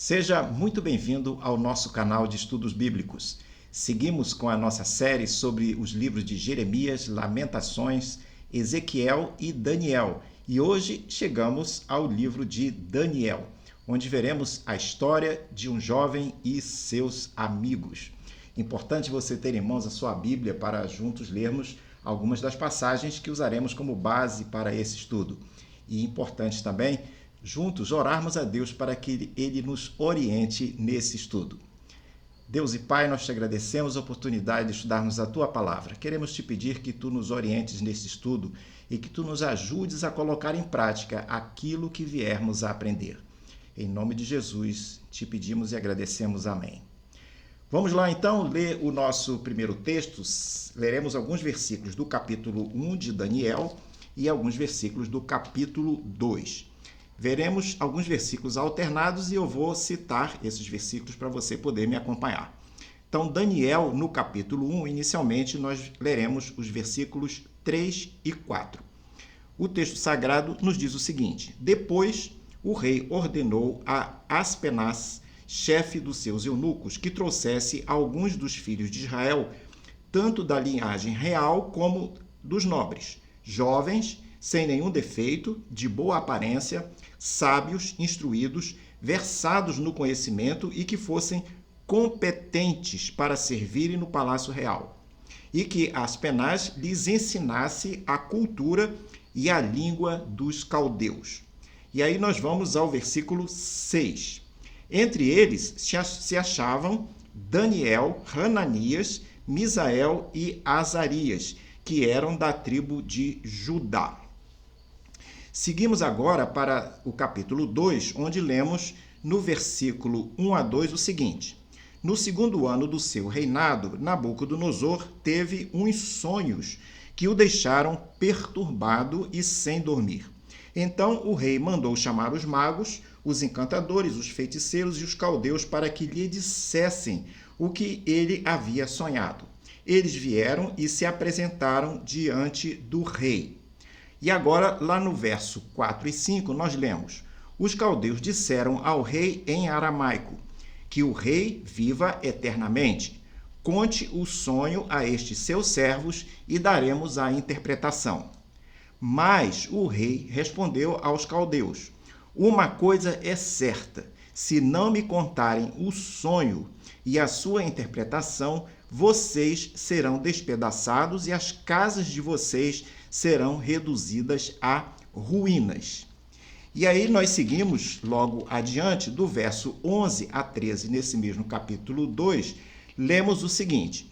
Seja muito bem-vindo ao nosso canal de estudos bíblicos. Seguimos com a nossa série sobre os livros de Jeremias, Lamentações, Ezequiel e Daniel. E hoje chegamos ao livro de Daniel, onde veremos a história de um jovem e seus amigos. Importante você ter em mãos a sua Bíblia para juntos lermos algumas das passagens que usaremos como base para esse estudo. E importante também juntos orarmos a Deus para que Ele nos oriente nesse estudo. Deus e Pai, nós te agradecemos a oportunidade de estudarmos a Tua Palavra. Queremos te pedir que Tu nos orientes nesse estudo e que Tu nos ajudes a colocar em prática aquilo que viermos a aprender. Em nome de Jesus, te pedimos e agradecemos. Amém. Vamos lá então ler o nosso primeiro texto. Leremos alguns versículos do capítulo 1 de Daniel e alguns versículos do capítulo 2. Veremos alguns versículos alternados e eu vou citar esses versículos para você poder me acompanhar. Então, Daniel, no capítulo 1, inicialmente nós leremos os versículos 3 e 4. O texto sagrado nos diz o seguinte: Depois o rei ordenou a Aspenaz, chefe dos seus eunucos, que trouxesse alguns dos filhos de Israel, tanto da linhagem real como dos nobres, jovens, sem nenhum defeito, de boa aparência, sábios, instruídos, versados no conhecimento e que fossem competentes para servirem no palácio real. E que Aspenaz lhes ensinasse a cultura e a língua dos caldeus. E aí nós vamos ao versículo 6. Entre eles se achavam Daniel, Hananias, Misael e Azarias, que eram da tribo de Judá. Seguimos agora para o capítulo 2, onde lemos no versículo 1 a 2 o seguinte: No segundo ano do seu reinado, Nabucodonosor teve uns sonhos que o deixaram perturbado e sem dormir. Então o rei mandou chamar os magos, os encantadores, os feiticeiros e os caldeus para que lhe dissessem o que ele havia sonhado. Eles vieram e se apresentaram diante do rei. E agora, lá no verso 4 e 5, nós lemos: Os caldeus disseram ao rei em aramaico: Que o rei viva eternamente. Conte o sonho a estes seus servos e daremos a interpretação. Mas o rei respondeu aos caldeus: Uma coisa é certa, se não me contarem o sonho e a sua interpretação, vocês serão despedaçados e as casas de vocês serão reduzidas a ruínas. E aí nós seguimos logo adiante, do verso 11 a 13, nesse mesmo capítulo 2, lemos o seguinte: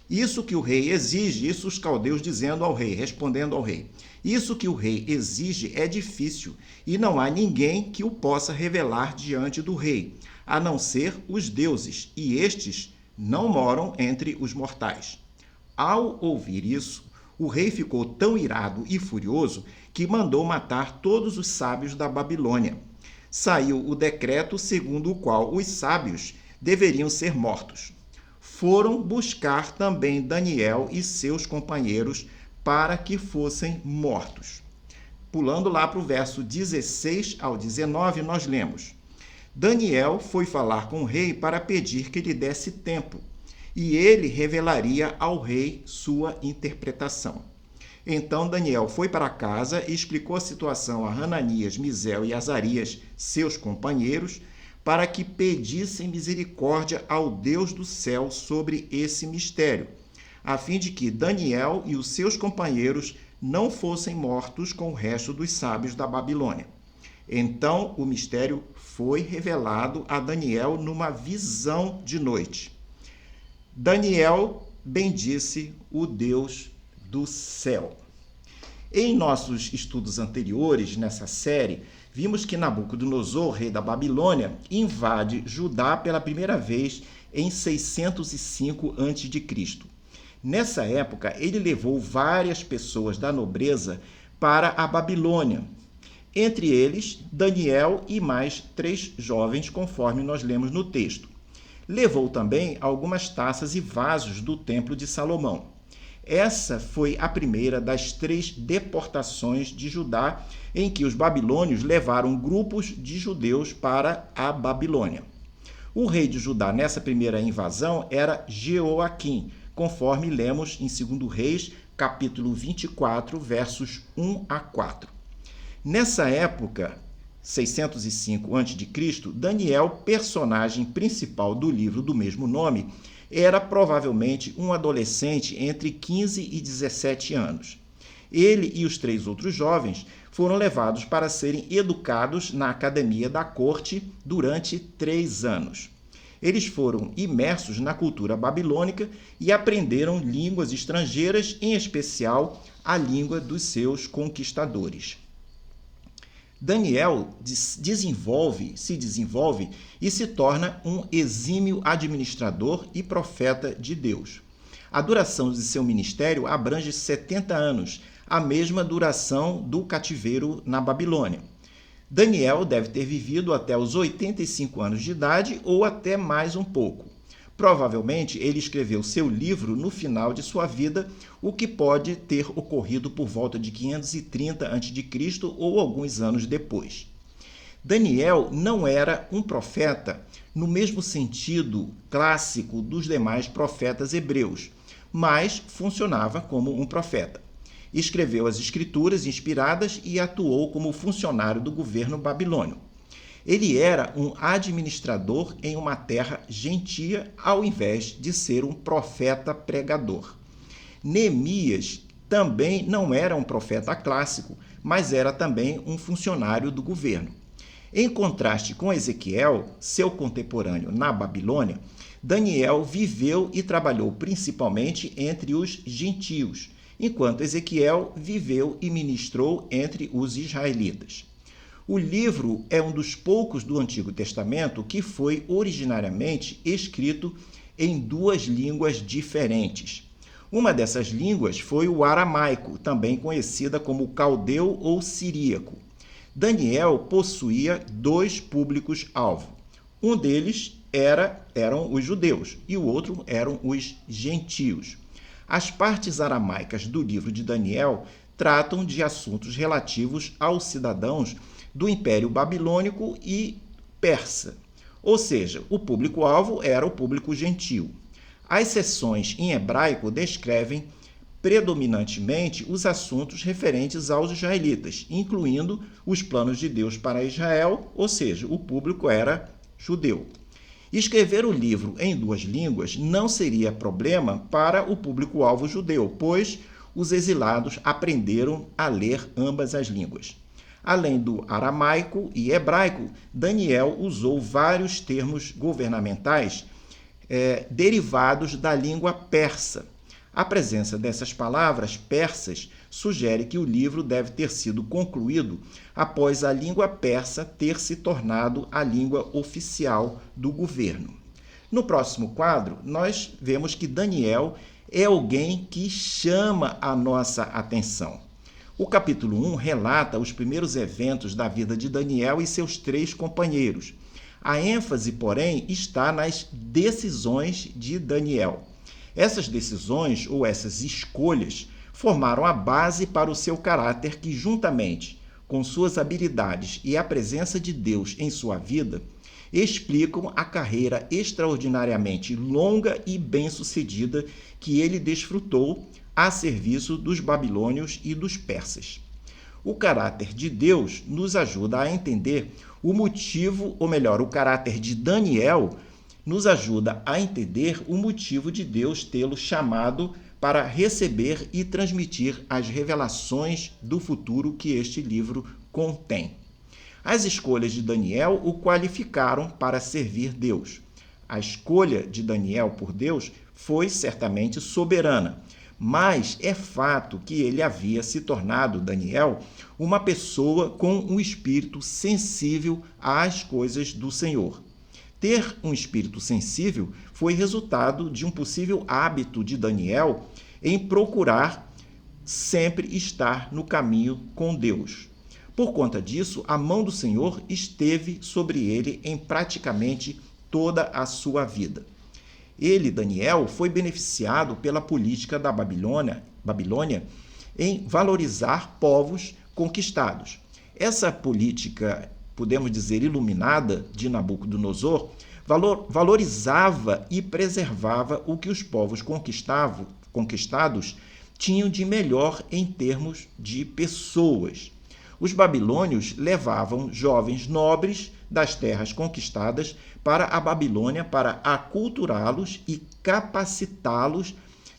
Isso que o rei exige, isso os caldeus dizendo ao rei, respondendo ao rei, isso que o rei exige é difícil e não há ninguém que o possa revelar diante do rei, a não ser os deuses, e estes não moram entre os mortais. Ao ouvir isso, o rei ficou tão irado e furioso que mandou matar todos os sábios da Babilônia. Saiu o decreto segundo o qual os sábios deveriam ser mortos. Foram buscar também Daniel e seus companheiros para que fossem mortos. Pulando lá para o verso 16 ao 19, nós lemos: Daniel foi falar com o rei para pedir que lhe desse tempo, e ele revelaria ao rei sua interpretação. Então Daniel foi para casa e explicou a situação a Hananias, Misael e Azarias, seus companheiros, para que pedissem misericórdia ao Deus do céu sobre esse mistério, a fim de que Daniel e os seus companheiros não fossem mortos com o resto dos sábios da Babilônia. Então o mistério foi revelado a Daniel numa visão de noite. Daniel bendisse o Deus do céu. Em nossos estudos anteriores, nessa série, vimos que Nabucodonosor, rei da Babilônia, invade Judá pela primeira vez em 605 a.C. Nessa época, ele levou várias pessoas da nobreza para a Babilônia, entre eles Daniel e mais 3 jovens, conforme nós lemos no texto. Levou também algumas taças e vasos do templo de Salomão. Essa foi a primeira das 3 deportações de Judá, em que os babilônios levaram grupos de judeus para a Babilônia. O rei de Judá nessa primeira invasão era Jeoaquim, conforme lemos em 2 Reis, capítulo 24, versos 1 a 4. Nessa época, 605 a.C., Daniel, personagem principal do livro do mesmo nome, era provavelmente um adolescente entre 15 e 17 anos. Ele e os 3 outros jovens foram levados para serem educados na academia da corte durante 3 anos. Eles foram imersos na cultura babilônica e aprenderam línguas estrangeiras, em especial a língua dos seus conquistadores. Daniel se desenvolve e se torna um exímio administrador e profeta de Deus. A duração de seu ministério abrange 70 anos, a mesma duração do cativeiro na Babilônia. Daniel deve ter vivido até os 85 anos de idade ou até mais um pouco. Provavelmente ele escreveu seu livro no final de sua vida, o que pode ter ocorrido por volta de 530 a.C. ou alguns anos depois. Daniel não era um profeta no mesmo sentido clássico dos demais profetas hebreus, mas funcionava como um profeta. Escreveu as escrituras inspiradas e atuou como funcionário do governo babilônio. Ele era um administrador em uma terra gentia, ao invés de ser um profeta pregador. Neemias também não era um profeta clássico, mas era também um funcionário do governo. Em contraste com Ezequiel, seu contemporâneo na Babilônia, Daniel viveu e trabalhou principalmente entre os gentios, enquanto Ezequiel viveu e ministrou entre os israelitas. O livro é um dos poucos do Antigo Testamento que foi originariamente escrito em 2 línguas diferentes. Uma dessas línguas foi o aramaico, também conhecida como caldeu ou siríaco. Daniel possuía 2 públicos-alvo. Um deles eram os judeus e o outro eram os gentios. As partes aramaicas do livro de Daniel tratam de assuntos relativos aos cidadãos do Império Babilônico e Persa, ou seja, o público-alvo era o público gentio. As seções em hebraico descrevem predominantemente os assuntos referentes aos israelitas, incluindo os planos de Deus para Israel, ou seja, o público era judeu. Escrever o livro em 2 línguas não seria problema para o público-alvo judeu, pois os exilados aprenderam a ler ambas as línguas. Além do aramaico e hebraico, Daniel usou vários termos governamentais derivados da língua persa. A presença dessas palavras persas sugere que o livro deve ter sido concluído após a língua persa ter se tornado a língua oficial do governo. No próximo quadro, nós vemos que Daniel é alguém que chama a nossa atenção. O capítulo 1 relata os primeiros eventos da vida de Daniel e seus 3 companheiros. A ênfase, porém, está nas decisões de Daniel. Essas decisões, ou essas escolhas, formaram a base para o seu caráter que, juntamente com suas habilidades e a presença de Deus em sua vida, explicam a carreira extraordinariamente longa e bem-sucedida que ele desfrutou a serviço dos babilônios e dos persas. O caráter de Deus nos ajuda a entender o motivo, ou melhor, o caráter de Daniel nos ajuda a entender o motivo de Deus tê-lo chamado para receber e transmitir as revelações do futuro que este livro contém. As escolhas de Daniel o qualificaram para servir Deus. A escolha de Daniel por Deus foi certamente soberana, mas é fato que ele havia se tornado, Daniel, uma pessoa com um espírito sensível às coisas do Senhor. Ter um espírito sensível foi resultado de um possível hábito de Daniel em procurar sempre estar no caminho com Deus. Por conta disso, a mão do Senhor esteve sobre ele em praticamente toda a sua vida. Ele, Daniel, foi beneficiado pela política da Babilônia em valorizar povos conquistados. Essa política, podemos dizer, iluminada de Nabucodonosor, valorizava e preservava o que os povos conquistados tinham de melhor em termos de pessoas. Os babilônios levavam jovens nobres das terras conquistadas para a Babilônia para aculturá-los e capacitá-los,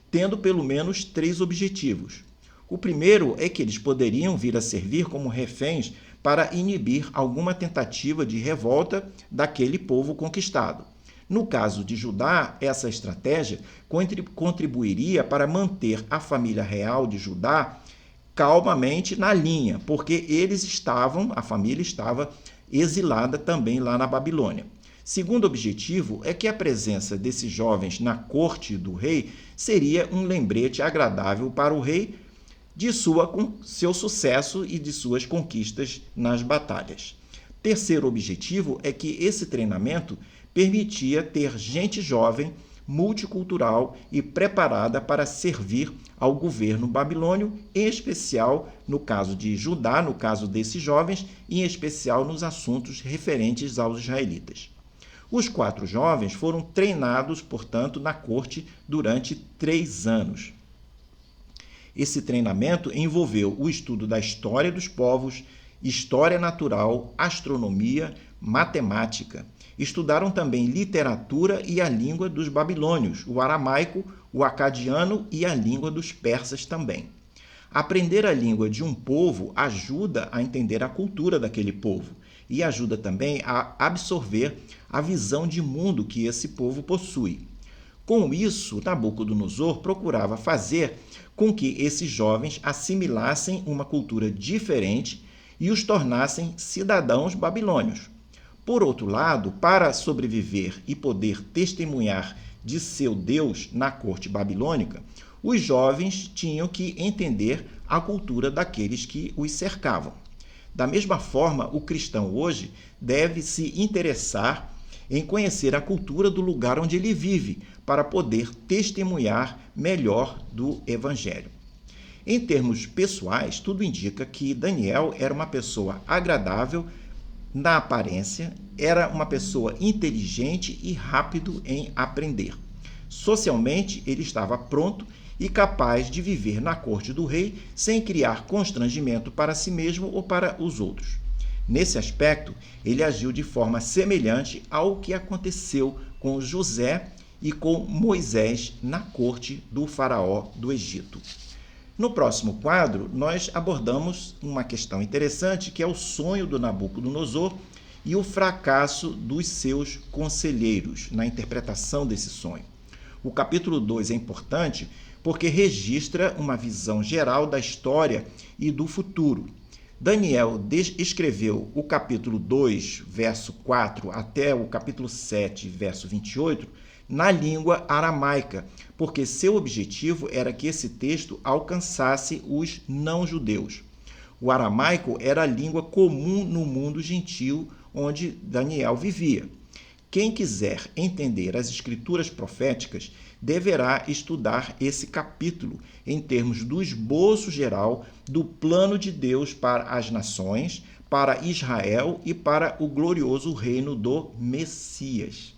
tendo pelo menos 3 objetivos. O primeiro é que eles poderiam vir a servir como reféns para inibir alguma tentativa de revolta daquele povo conquistado. No caso de Judá, essa estratégia contribuiria para manter a família real de Judá calmamente na linha, porque a família estava exilada também lá na Babilônia. Segundo objetivo é que a presença desses jovens na corte do rei seria um lembrete agradável para o rei de seu sucesso e de suas conquistas nas batalhas. Terceiro objetivo é que esse treinamento permitia ter gente jovem, multicultural e preparada para servir ao governo babilônio, em especial no caso de Judá, no caso desses jovens, e em especial nos assuntos referentes aos israelitas. Os 4 jovens foram treinados, portanto, na corte durante 3 anos. Esse treinamento envolveu o estudo da história dos povos, história natural, astronomia, matemática. Estudaram também literatura e a língua dos babilônios, o aramaico, o acadiano e a língua dos persas também. Aprender a língua de um povo ajuda a entender a cultura daquele povo e ajuda também a absorver a visão de mundo que esse povo possui. Com isso, Nabucodonosor procurava fazer com que esses jovens assimilassem uma cultura diferente e os tornassem cidadãos babilônios. Por outro lado, para sobreviver e poder testemunhar de seu Deus na corte babilônica, os jovens tinham que entender a cultura daqueles que os cercavam. Da mesma forma, o cristão hoje deve se interessar em conhecer a cultura do lugar onde ele vive, para poder testemunhar melhor do Evangelho. Em termos pessoais, tudo indica que Daniel era uma pessoa agradável na aparência, era uma pessoa inteligente e rápido em aprender. Socialmente, ele estava pronto e capaz de viver na corte do rei sem criar constrangimento para si mesmo ou para os outros. Nesse aspecto, ele agiu de forma semelhante ao que aconteceu com José e com Moisés na corte do faraó do Egito. No próximo quadro, nós abordamos uma questão interessante, que é o sonho do Nabucodonosor e o fracasso dos seus conselheiros na interpretação desse sonho. O capítulo 2 é importante porque registra uma visão geral da história e do futuro. Daniel escreveu o capítulo 2, verso 4, até o capítulo 7, verso 28, na língua aramaica, porque seu objetivo era que esse texto alcançasse os não-judeus. O aramaico era a língua comum no mundo gentil onde Daniel vivia. Quem quiser entender as escrituras proféticas deverá estudar esse capítulo em termos do esboço geral do plano de Deus para as nações, para Israel e para o glorioso reino do Messias.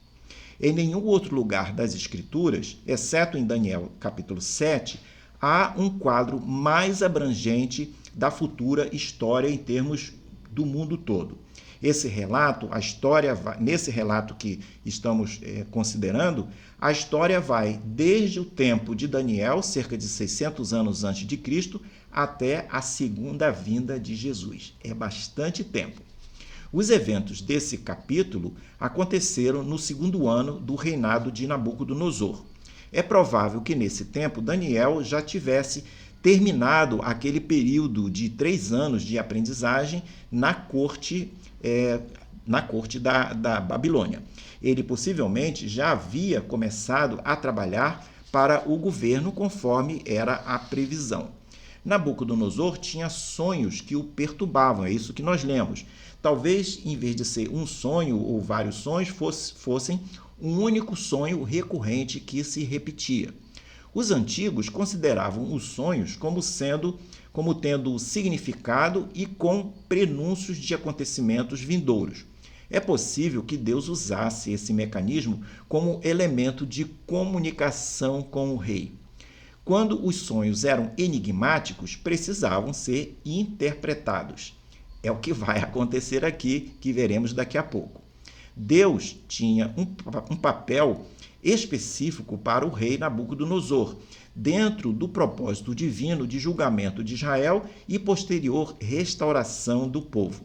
Em nenhum outro lugar das Escrituras, exceto em Daniel capítulo 7, há um quadro mais abrangente da futura história em termos do mundo todo. Nesse relato que estamos considerando, a história vai desde o tempo de Daniel, cerca de 600 anos antes de Cristo, até a segunda vinda de Jesus. É bastante tempo. Os eventos desse capítulo aconteceram no 2º ano do reinado de Nabucodonosor. É provável que nesse tempo Daniel já tivesse terminado aquele período de 3 anos de aprendizagem na corte da Babilônia. Ele possivelmente já havia começado a trabalhar para o governo conforme era a previsão. Nabucodonosor tinha sonhos que o perturbavam, é isso que nós lemos. Talvez, em vez de ser um sonho ou vários sonhos, fossem um único sonho recorrente que se repetia. Os antigos consideravam os sonhos como tendo significado e com prenúncios de acontecimentos vindouros. É possível que Deus usasse esse mecanismo como elemento de comunicação com o rei. Quando os sonhos eram enigmáticos, precisavam ser interpretados. É o que vai acontecer aqui, que veremos daqui a pouco. Deus tinha um papel específico para o rei Nabucodonosor, dentro do propósito divino de julgamento de Israel e posterior restauração do povo.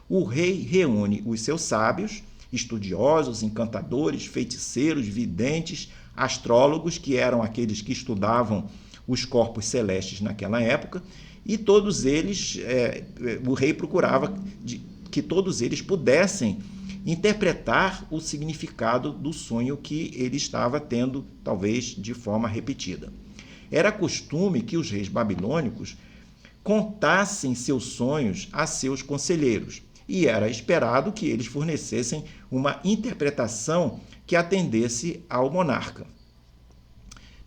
O rei reúne os seus sábios, estudiosos, encantadores, feiticeiros, videntes, astrólogos, que eram aqueles que estudavam os corpos celestes naquela época, e todos eles, o rei procurava que todos eles pudessem interpretar o significado do sonho que ele estava tendo, talvez de forma repetida. Era costume que os reis babilônicos contassem seus sonhos a seus conselheiros, e era esperado que eles fornecessem uma interpretação que atendesse ao monarca.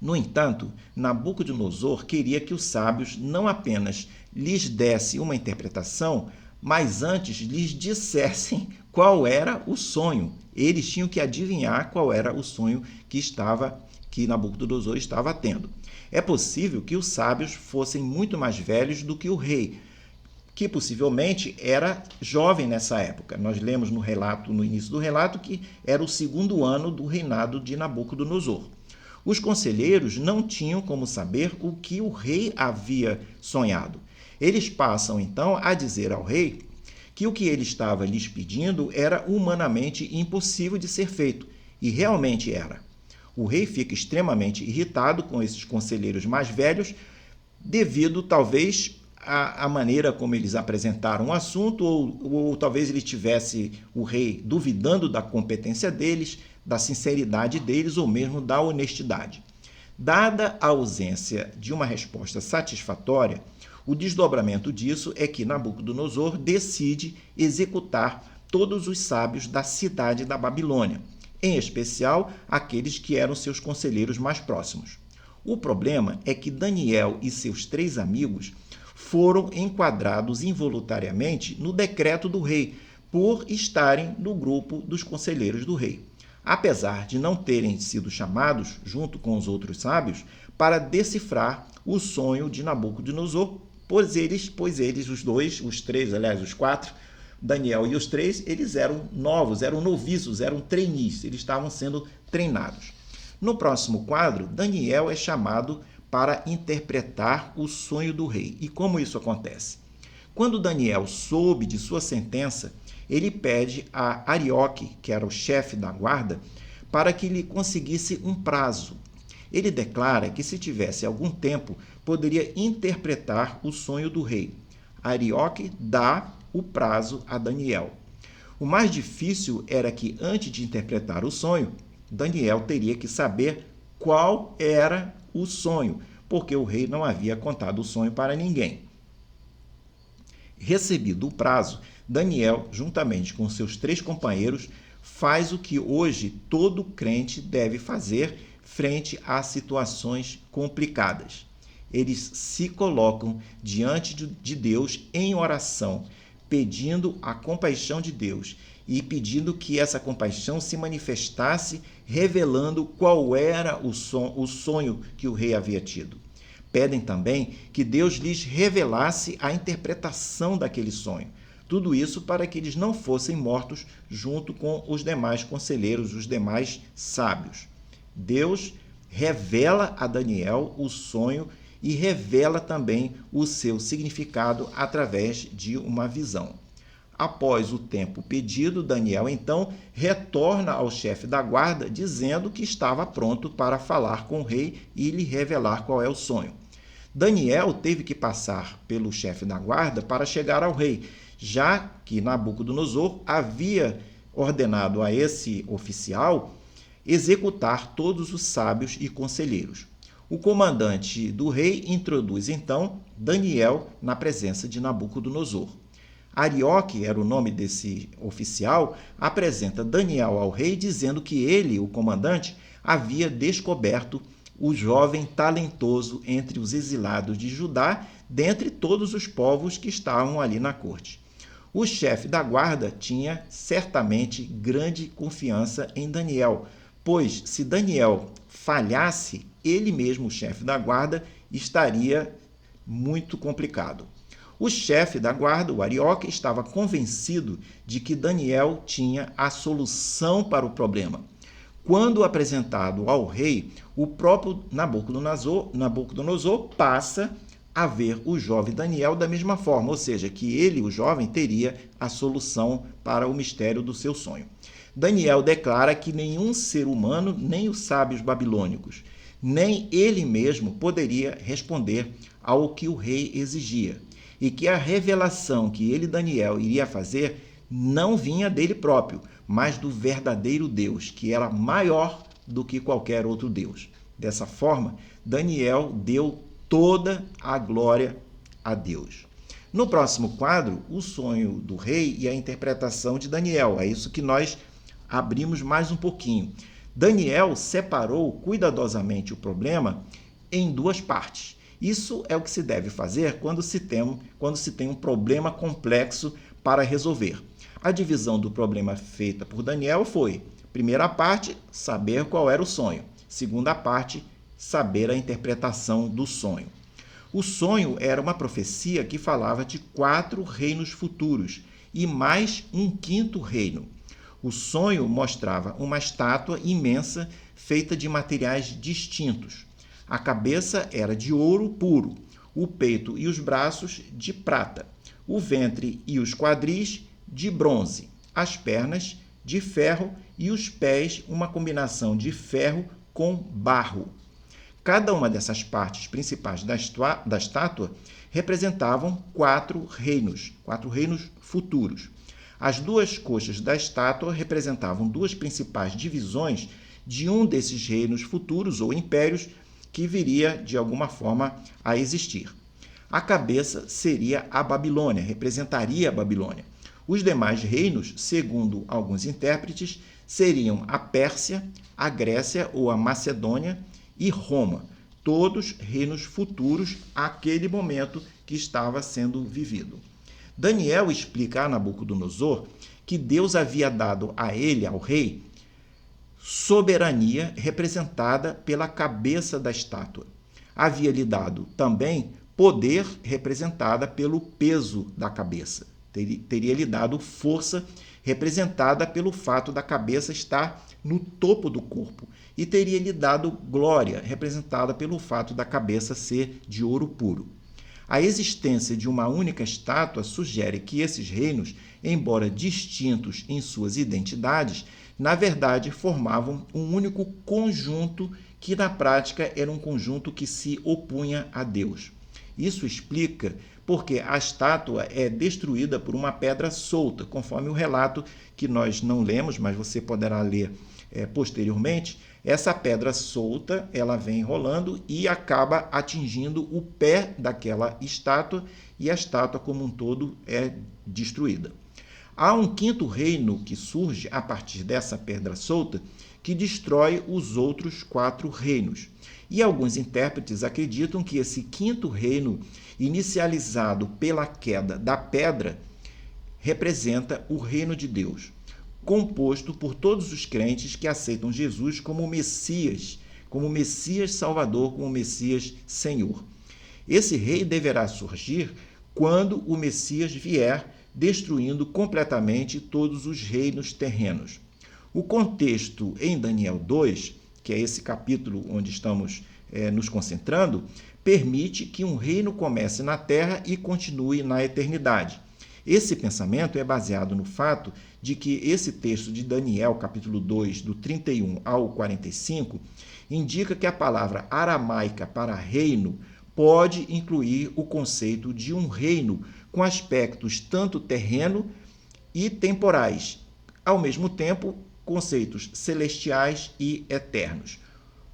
No entanto, Nabucodonosor queria que os sábios não apenas lhes dessem uma interpretação, mas antes lhes dissessem qual era o sonho. Eles tinham que adivinhar qual era o sonho que Nabucodonosor estava tendo. É possível que os sábios fossem muito mais velhos do que o rei, que possivelmente era jovem nessa época. Nós lemos no início do relato, que era o segundo ano do reinado de Nabucodonosor. Os conselheiros não tinham como saber o que o rei havia sonhado. Eles passam, então, a dizer ao rei que o que ele estava lhes pedindo era humanamente impossível de ser feito, e realmente era. O rei fica extremamente irritado com esses conselheiros mais velhos, devido, talvez, à maneira como eles apresentaram o assunto, ou talvez ele tivesse, o rei, duvidando da competência deles, da sinceridade deles, ou mesmo da honestidade. Dada a ausência de uma resposta satisfatória, o desdobramento disso é que Nabucodonosor decide executar todos os sábios da cidade da Babilônia, em especial aqueles que eram seus conselheiros mais próximos. O problema é que Daniel e seus 3 amigos foram enquadrados involuntariamente no decreto do rei, por estarem no grupo dos conselheiros do rei, apesar de não terem sido chamados, junto com os outros sábios, para decifrar o sonho de Nabucodonosor, pois eles, os 4, Daniel e os 3, eles eram novos, eram noviços, eram trainees, eles estavam sendo treinados. No próximo quadro, Daniel é chamado para interpretar o sonho do rei. E como isso acontece? Quando Daniel soube de sua sentença, ele pede a Arioque, que era o chefe da guarda, para que lhe conseguisse um prazo. Ele declara que, se tivesse algum tempo, poderia interpretar o sonho do rei. Arioque dá o prazo a Daniel. O mais difícil era que, antes de interpretar o sonho, Daniel teria que saber qual era o sonho, porque o rei não havia contado o sonho para ninguém. Recebido o prazo, Daniel, juntamente com seus 3 companheiros, faz o que hoje todo crente deve fazer frente a situações complicadas. Eles se colocam diante de Deus em oração, pedindo a compaixão de Deus e pedindo que essa compaixão se manifestasse, revelando qual era o sonho que o rei havia tido. Pedem também que Deus lhes revelasse a interpretação daquele sonho. Tudo isso para que eles não fossem mortos junto com os demais conselheiros, os demais sábios. Deus revela a Daniel o sonho e revela também o seu significado através de uma visão. Após o tempo pedido, Daniel então retorna ao chefe da guarda, dizendo que estava pronto para falar com o rei e lhe revelar qual é o sonho. Daniel teve que passar pelo chefe da guarda para chegar ao rei, já que Nabucodonosor havia ordenado a esse oficial executar todos os sábios e conselheiros. O comandante do rei introduz então Daniel na presença de Nabucodonosor. Arioque era o nome desse oficial, apresenta Daniel ao rei dizendo que ele, o comandante, havia descoberto o jovem talentoso entre os exilados de Judá, dentre todos os povos que estavam ali na corte. O chefe da guarda tinha certamente grande confiança em Daniel, pois se Daniel falhasse, ele mesmo, o chefe da guarda, estaria muito complicado. O chefe da guarda, o Arioque, estava convencido de que Daniel tinha a solução para o problema. Quando apresentado ao rei, o próprio Nabucodonosor passa a ver o jovem Daniel da mesma forma, ou seja, que ele, o jovem, teria a solução para o mistério do seu sonho. Daniel declara que nenhum ser humano, nem os sábios babilônicos, nem ele mesmo poderia responder ao que o rei exigia, e que a revelação que ele, Daniel, iria fazer não vinha dele próprio, mas do verdadeiro Deus, que era maior do que qualquer outro Deus. Dessa forma, Daniel deu toda a glória a Deus. No próximo quadro, o sonho do rei e a interpretação de Daniel. É isso que nós abrimos mais um pouquinho. Daniel separou cuidadosamente o problema em duas partes. Isso é o que se deve fazer quando se tem um problema complexo para resolver. A divisão do problema feita por Daniel foi: primeira parte, saber qual era o sonho. Segunda parte, saber a interpretação do sonho. O sonho era uma profecia que falava de 4 reinos futuros e mais um 5º reino. O sonho mostrava uma estátua imensa feita de materiais distintos. A cabeça era de ouro puro, o peito e os braços de prata, o ventre e os quadris de bronze, as pernas de ferro e os pés uma combinação de ferro com barro. Cada uma dessas partes principais da estátua representavam 4 reinos futuros. As 2 coxas da estátua representavam 2 principais divisões de um desses reinos futuros ou impérios que viria, de alguma forma, a existir. A cabeça seria a Babilônia, representaria a Babilônia. Os demais reinos, segundo alguns intérpretes, seriam a Pérsia, a Grécia ou a Macedônia e Roma, todos reinos futuros àquele momento que estava sendo vivido. Daniel explica a Nabucodonosor que Deus havia dado a ele, ao rei, soberania representada pela cabeça da estátua. Havia-lhe dado também poder representada pelo peso da cabeça. Teria-lhe dado força representada pelo fato da cabeça estar no topo do corpo. E teria-lhe dado glória representada pelo fato da cabeça ser de ouro puro. A existência de uma única estátua sugere que esses reinos, embora distintos em suas identidades, na verdade formavam um único conjunto que na prática era um conjunto que se opunha a Deus. Isso explica porque a estátua é destruída por uma pedra solta, conforme o relato que nós não lemos, mas você poderá ler posteriormente. Essa pedra solta, ela vem rolando e acaba atingindo o pé daquela estátua e a estátua como um todo é destruída. Há um 5º reino que surge a partir dessa pedra solta que destrói os outros 4 reinos. E alguns intérpretes acreditam que esse 5º reino, inicializado pela queda da pedra, representa o reino de Deus, composto por todos os crentes que aceitam Jesus como Messias Salvador, como Messias Senhor. Esse rei deverá surgir quando o Messias vier, destruindo completamente todos os reinos terrenos. O contexto em Daniel 2, que é esse capítulo onde estamos nos concentrando, permite que um reino comece na terra e continue na eternidade. Esse pensamento é baseado no fato de que esse texto de Daniel, capítulo 2, do 31 ao 45, indica que a palavra aramaica para reino pode incluir o conceito de um reino com aspectos tanto terreno e temporais, ao mesmo tempo, conceitos celestiais e eternos.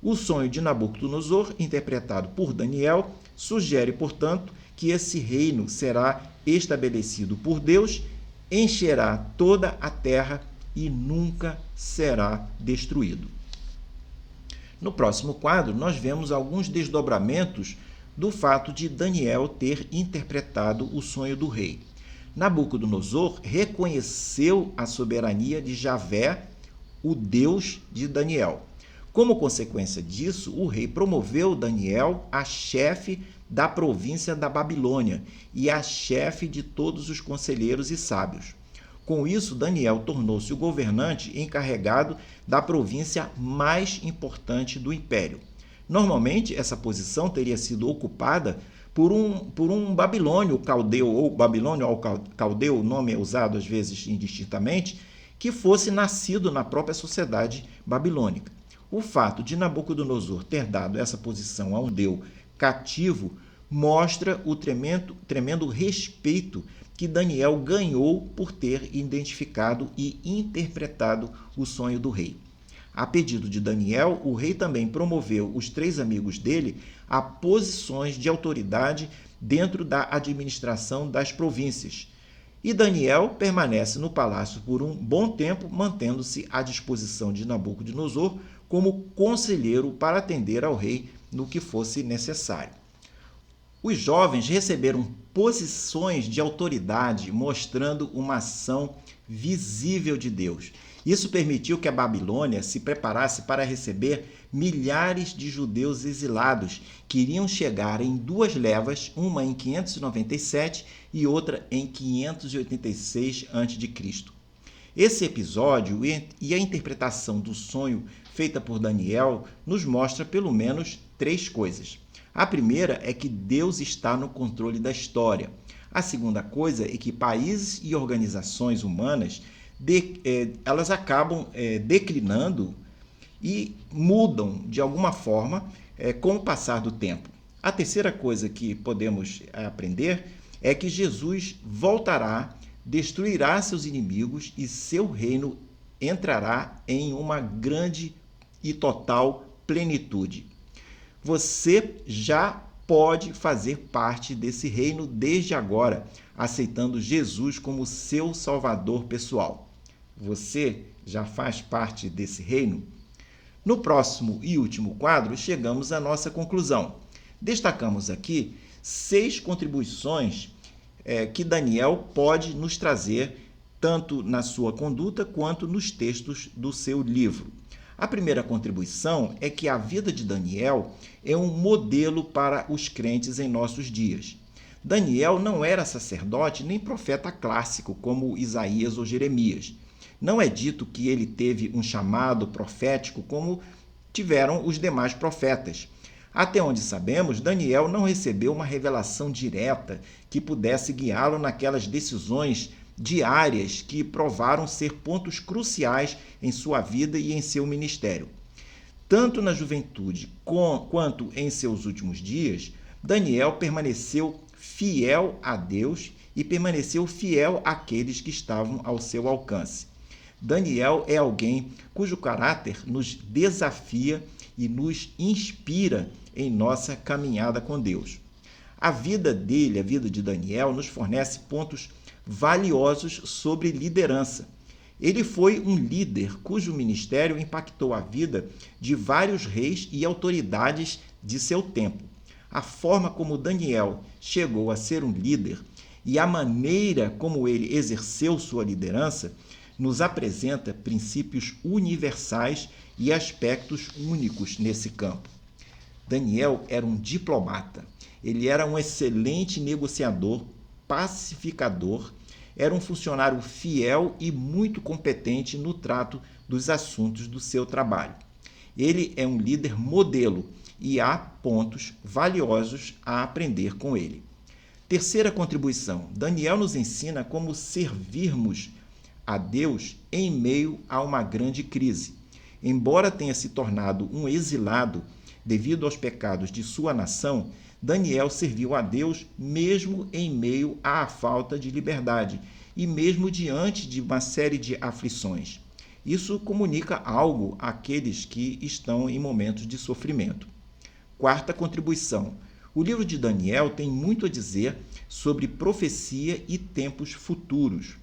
O sonho de Nabucodonosor, interpretado por Daniel, sugere, portanto, que esse reino será estabelecido por Deus encherá toda a terra e nunca será destruído. No próximo quadro, nós vemos alguns desdobramentos do fato de Daniel ter interpretado o sonho do rei. Nabucodonosor reconheceu a soberania de Javé, o Deus de Daniel. Como consequência disso, o rei promoveu Daniel a chefe da província da Babilônia e a chefe de todos os conselheiros e sábios. Com isso, Daniel tornou-se o governante encarregado da província mais importante do império. Normalmente, essa posição teria sido ocupada por um babilônio caldeu, ou babilônio ou caldeu, o nome é usado às vezes indistintamente, que fosse nascido na própria sociedade babilônica. O fato de Nabucodonosor ter dado essa posição a um judeu cativo mostra o tremendo respeito que Daniel ganhou por ter identificado e interpretado o sonho do rei. A pedido de Daniel, o rei também promoveu os 3 amigos dele a posições de autoridade dentro da administração das províncias. E Daniel permanece no palácio por um bom tempo, mantendo-se à disposição de Nabucodonosor como conselheiro para atender ao rei no que fosse necessário. Os jovens receberam posições de autoridade, mostrando uma ação visível de Deus. Isso permitiu que a Babilônia se preparasse para receber milhares de judeus exilados, que iriam chegar em 2 levas, uma em 597 e outra em 586 a.C. Esse episódio e a interpretação do sonho feita por Daniel nos mostra pelo menos 3 coisas. A primeira é que Deus está no controle da história. A segunda coisa é que países e organizações humanas elas acabam declinando e mudam de alguma forma com o passar do tempo. A terceira coisa que podemos aprender é que Jesus voltará, destruirá seus inimigos e seu reino entrará em uma grande e total plenitude. Você já pode fazer parte desse reino desde agora, aceitando Jesus como seu Salvador pessoal. Você já faz parte desse reino? No próximo e último quadro, chegamos à nossa conclusão. Destacamos aqui 6 contribuições que Daniel pode nos trazer, tanto na sua conduta quanto nos textos do seu livro. A primeira contribuição é que a vida de Daniel é um modelo para os crentes em nossos dias. Daniel não era sacerdote nem profeta clássico, como Isaías ou Jeremias. Não é dito que ele teve um chamado profético como tiveram os demais profetas. Até onde sabemos, Daniel não recebeu uma revelação direta que pudesse guiá-lo naquelas decisões diárias que provaram ser pontos cruciais em sua vida e em seu ministério. Tanto na juventude quanto em seus últimos dias, Daniel permaneceu fiel a Deus e permaneceu fiel àqueles que estavam ao seu alcance. Daniel é alguém cujo caráter nos desafia e nos inspira em nossa caminhada com Deus. A vida dele, a vida de Daniel, nos fornece pontos valiosos sobre liderança. Ele foi um líder cujo ministério impactou a vida de vários reis e autoridades de seu tempo. A forma como Daniel chegou a ser um líder e a maneira como ele exerceu sua liderança nos apresenta princípios universais e aspectos únicos nesse campo. Daniel era um diplomata. Ele era um excelente negociador, pacificador, era um funcionário fiel e muito competente no trato dos assuntos do seu trabalho. Ele é um líder modelo e há pontos valiosos a aprender com ele. Terceira contribuição: Daniel nos ensina como servirmos a Deus em meio a uma grande crise. Embora tenha se tornado um exilado devido aos pecados de sua nação, Daniel serviu a Deus mesmo em meio à falta de liberdade e mesmo diante de uma série de aflições. Isso comunica algo àqueles que estão em momentos de sofrimento. Quarta contribuição: O livro de Daniel tem muito a dizer sobre profecia e tempos futuros.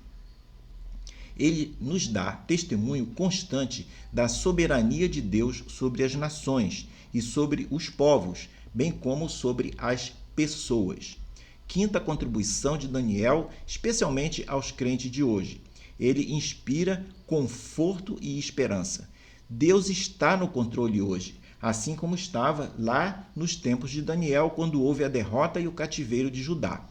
Ele nos dá testemunho constante da soberania de Deus sobre as nações e sobre os povos, bem como sobre as pessoas. Quinta contribuição de Daniel, especialmente aos crentes de hoje. Ele inspira conforto e esperança. Deus está no controle hoje, assim como estava lá nos tempos de Daniel, quando houve a derrota e o cativeiro de Judá.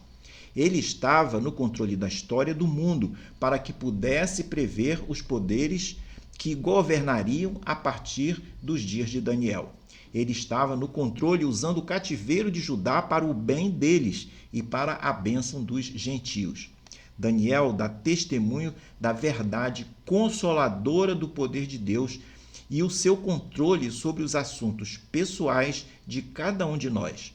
Ele estava no controle da história do mundo para que pudesse prever os poderes que governariam a partir dos dias de Daniel. Ele estava no controle usando o cativeiro de Judá para o bem deles e para a bênção dos gentios. Daniel dá testemunho da verdade consoladora do poder de Deus e o seu controle sobre os assuntos pessoais de cada um de nós.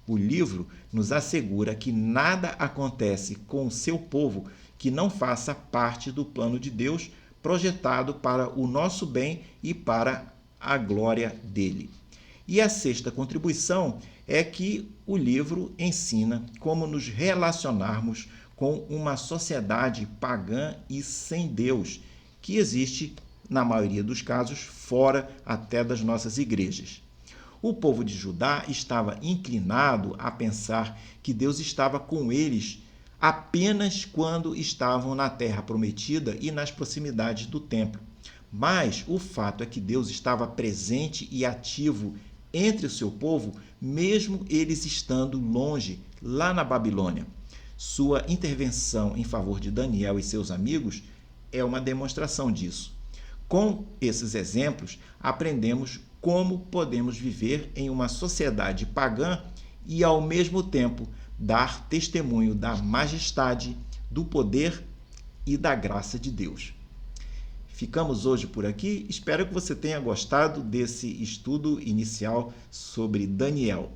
O livro nos assegura que nada acontece com o seu povo que não faça parte do plano de Deus projetado para o nosso bem e para a glória dele. E a sexta contribuição é que o livro ensina como nos relacionarmos com uma sociedade pagã e sem Deus, que existe, na maioria dos casos, fora até das nossas igrejas. O povo de Judá estava inclinado a pensar que Deus estava com eles apenas quando estavam na terra prometida e nas proximidades do templo. Mas o fato é que Deus estava presente e ativo entre o seu povo, mesmo eles estando longe, lá na Babilônia. Sua intervenção em favor de Daniel e seus amigos é uma demonstração disso. Com esses exemplos, aprendemos como podemos viver em uma sociedade pagã e, ao mesmo tempo, dar testemunho da majestade, do poder e da graça de Deus. Ficamos hoje por aqui. Espero que você tenha gostado desse estudo inicial sobre Daniel.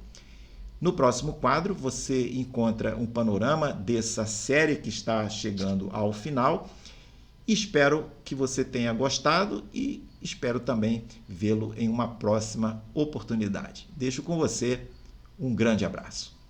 No próximo quadro, você encontra um panorama dessa série que está chegando ao final. Espero que você tenha gostado e espero também vê-lo em uma próxima oportunidade. Deixo com você um grande abraço.